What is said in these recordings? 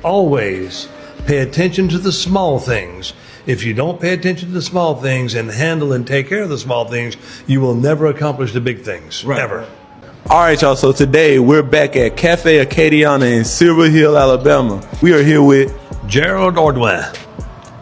Always pay attention to the small things. If you don't pay attention to the small things and handle and take care of the small things, you will never accomplish the big things, ever. All right, y'all. So today we're back at Cafe Acadiana in Silver Hill, Alabama. We are here with Gerald Ordwin.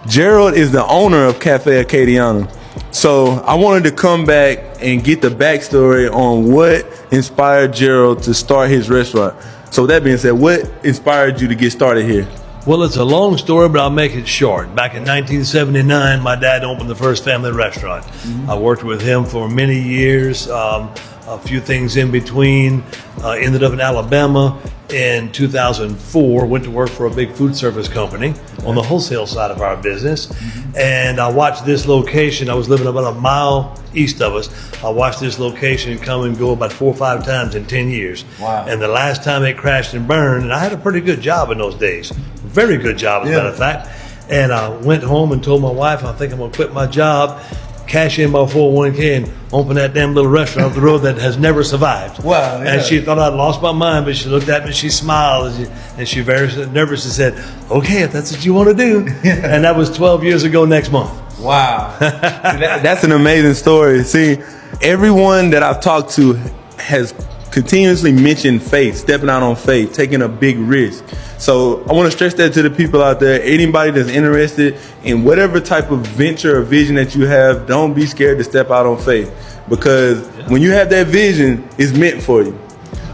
Gerald is the owner of Cafe Acadiana. So I wanted to come back and get the backstory on what inspired Gerald to start his restaurant. So with that being said, what inspired you to get started here? Well, it's a long story, but I'll make it short. Back in 1979, my dad opened the first family restaurant. I worked with him for many years, a few things in between. Ended up in Alabama in 2004, went to work for a big food service company on the wholesale side of our business. And I watched this location. I was living about a mile east of us. I watched this location come and go about 4 or 5 times in 10 years. Wow. And the last time it crashed and burned, and I had a pretty good job in those days. Very good job, as a matter of fact. And I went home and told my wife, I think I'm going to quit my job, cash in my 401k, and open that damn little restaurant up the road that has never survived. Wow. Yeah. And she thought I'd lost my mind, but she looked at me, she smiled, and she very nervously said, okay, if that's what you want to do. And that was 12 years ago next month. Wow. That's an amazing story. See, everyone that I've talked to has continuously mentioned faith, stepping out on faith, taking a big risk. So I want to stress that to the people out there. Anybody that's interested in whatever type of venture or vision that you have, don't be scared to step out on faith, because when you have that vision, it's meant for you.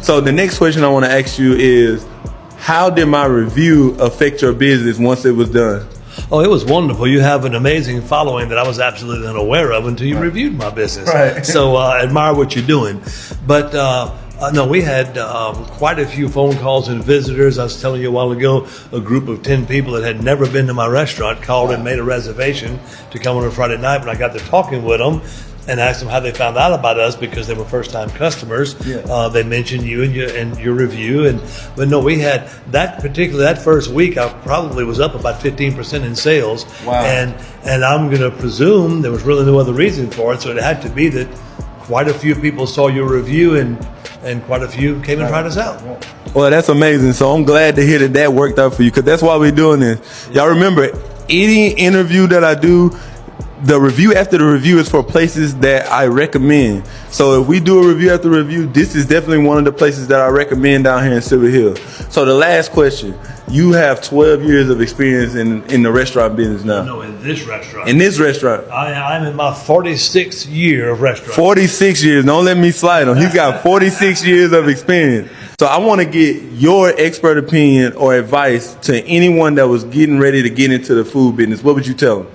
So the next question I want to ask you is, how did my review affect your business once it was done? Oh, it was wonderful. You have an amazing following that I was absolutely unaware of until you reviewed my business. Right. So I admire what you're doing. But no, we had quite a few phone calls and visitors. I was telling you a while ago, a group of 10 people that had never been to my restaurant called and made a reservation to come on a Friday night. When I got to talking with them and asked them how they found out about us, because they were first-time customers, they mentioned you and your review. But no, we had that first week, I probably was up about 15% in sales. Wow. And I'm going to presume there was really no other reason for it, so it had to be that quite a few people saw your review and quite a few came and tried us out. Well, that's amazing. So I'm glad to hear that worked out for you, because that's why we're doing this. Y'all remember, any interview that I do, the review after the review is for places that I recommend. So if we do a review after review, this is definitely one of the places that I recommend down here in Silver Hill. So the last question, you have 12 years of experience in the restaurant business now. No, in this restaurant. In this restaurant. I'm in my 46th year of restaurant. 46 years. Don't let me slide on. He's got 46 years of experience. So I want to get your expert opinion or advice to anyone that was getting ready to get into the food business. What would you tell them?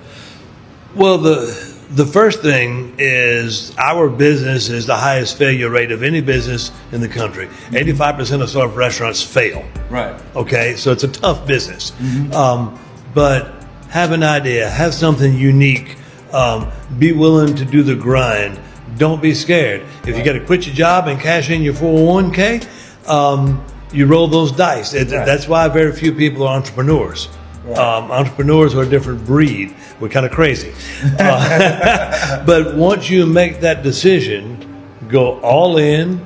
Well, the first thing is our business is the highest failure rate of any business in the country. 85% of sort of restaurants fail. Right. Okay, so it's a tough business. But have an idea, have something unique, be willing to do the grind. Don't be scared. If you got to quit your job and cash in your 401k, you roll those dice. That's why very few people are entrepreneurs. Entrepreneurs are a different breed. We're kind of crazy. But once you make that decision, go all in,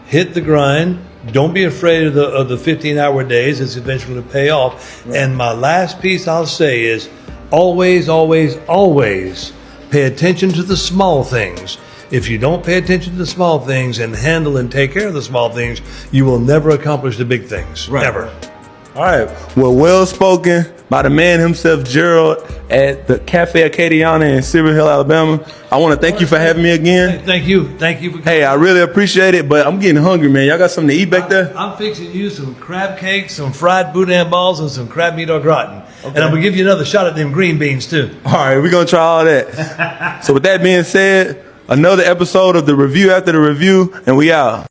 hit the grind. Don't be afraid of the 15-hour days. It's eventually going to pay off. And my last piece I'll say is always, always, always pay attention to the small things. If you don't pay attention to the small things and handle and take care of the small things, you will never accomplish the big things, ever. All right. Well spoken by the man himself, Gerald, at the Cafe Acadiana in Silver Hill, Alabama. I want to thank you for having me again. Thank you. Thank you. Hey, I really appreciate it, but I'm getting hungry, man. Y'all got something to eat back there? I'm fixing you some crab cakes, some fried boudin balls, and some crab meat au gratin. Okay. And I'm going to give you another shot at them green beans, too. All right, we're going to try all that. So with that being said, another episode of the Review After the Review, and we out.